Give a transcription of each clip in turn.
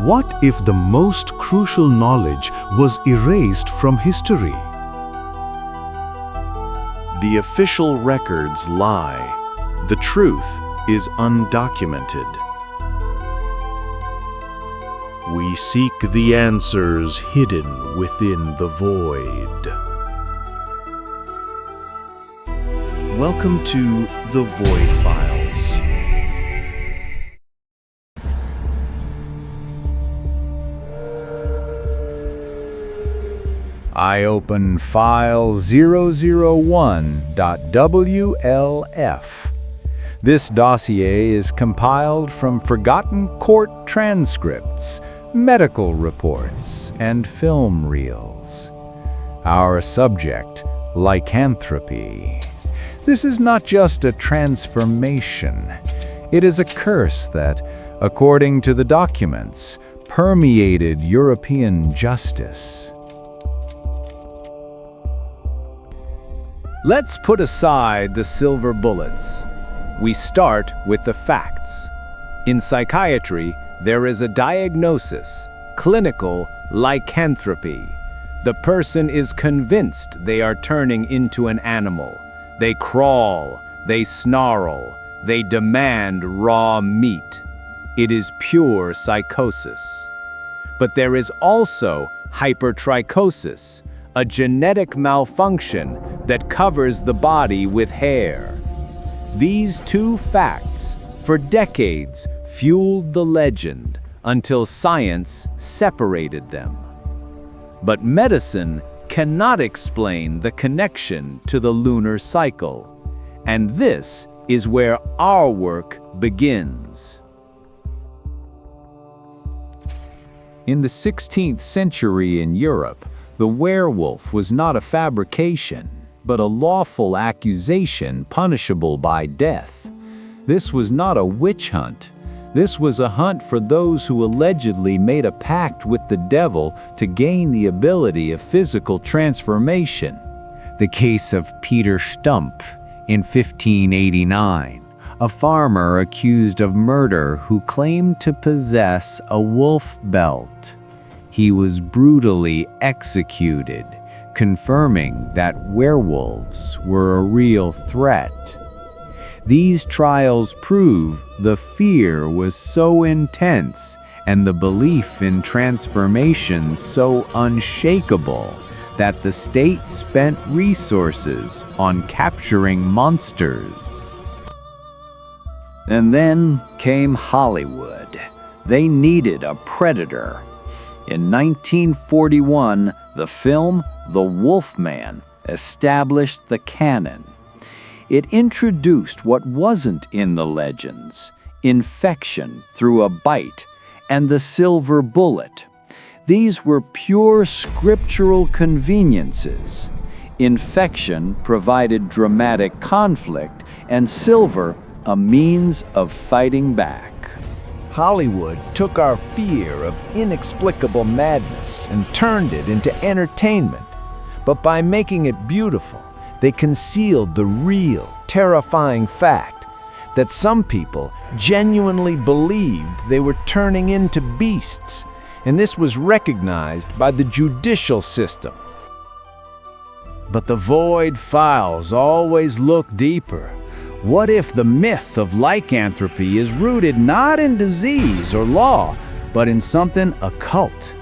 What if the most crucial knowledge was erased from history? The official records lie. The truth is undocumented. We seek the answers hidden within the void. Welcome to The Void Files. I open file 001.WLF. This dossier is compiled from forgotten court transcripts, medical reports, and film reels. Our subject, lycanthropy. This is not just a transformation. It is a curse that, according to the documents, permeated European justice. Let's put aside the silver bullets. We start with the facts. In psychiatry, there is a diagnosis, clinical lycanthropy. The person is convinced they are turning into an animal. They crawl, they snarl, they demand raw meat. It is pure psychosis. But there is also hypertrichosis, a genetic malfunction that covers the body with hair. These two facts, for decades, fueled the legend until science separated them. But medicine cannot explain the connection to the lunar cycle, and this is where our work begins. In the 16th century in Europe, the werewolf was not a fabrication, but a lawful accusation punishable by death. This was not a witch hunt. This was a hunt for those who allegedly made a pact with the devil to gain the ability of physical transformation. The case of Peter Stump in 1589, a farmer accused of murder who claimed to possess a wolf belt. He was brutally executed, confirming that werewolves were a real threat. These trials prove the fear was so intense and the belief in transformation so unshakable that the state spent resources on capturing monsters. And then came Hollywood. They needed a predator. In 1941, the film The Wolfman established the canon. It introduced what wasn't in the legends: infection through a bite and the silver bullet. These were pure scriptural conveniences. Infection provided dramatic conflict, and silver a means of fighting back. Hollywood took our fear of inexplicable madness and turned it into entertainment. But by making it beautiful, they concealed the real, terrifying fact that some people genuinely believed they were turning into beasts, and this was recognized by the judicial system. But the Void Files always look deeper. What if the myth of lycanthropy is rooted not in disease or law, but in something occult?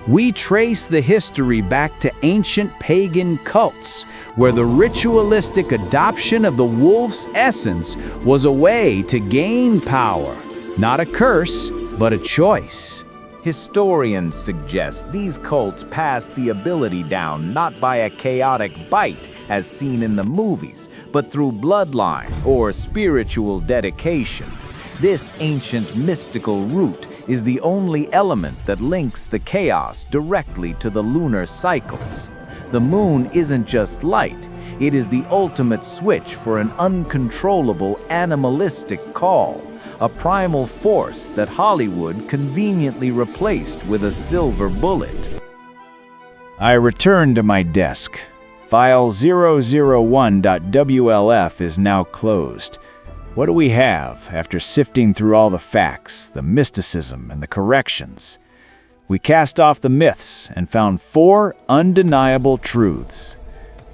We trace the history back to ancient pagan cults, where the ritualistic adoption of the wolf's essence was a way to gain power, not a curse, but a choice. Historians suggest these cults passed the ability down not by a chaotic bite, as seen in the movies, but through bloodline or spiritual dedication. This ancient mystical root is the only element that links the chaos directly to the lunar cycles. The moon isn't just light, it is the ultimate switch for an uncontrollable animalistic call, a primal force that Hollywood conveniently replaced with a silver bullet. I return to my desk. File 001.WLF is now closed. What do we have after sifting through all the facts, the mysticism, and the corrections? We cast off the myths and found 4 undeniable truths.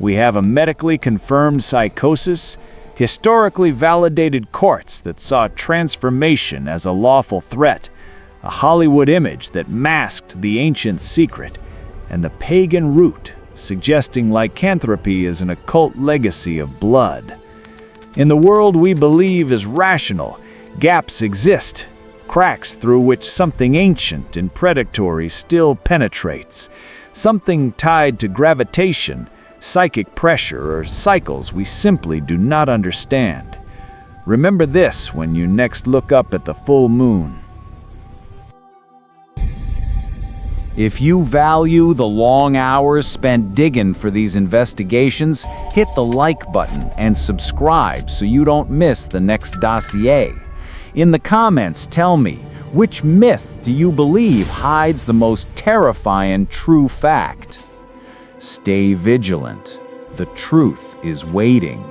We have a medically confirmed psychosis, historically validated courts that saw transformation as a lawful threat, a Hollywood image that masked the ancient secret, and the pagan root suggesting lycanthropy is an occult legacy of blood. In the world we believe is rational, gaps exist, cracks through which something ancient and predatory still penetrates, something tied to gravitation, psychic pressure, or cycles we simply do not understand. Remember this when you next look up at the full moon. If you value the long hours spent digging for these investigations, hit the like button and subscribe so you don't miss the next dossier. In the comments, tell me, which myth do you believe hides the most terrifying true fact? Stay vigilant. The truth is waiting.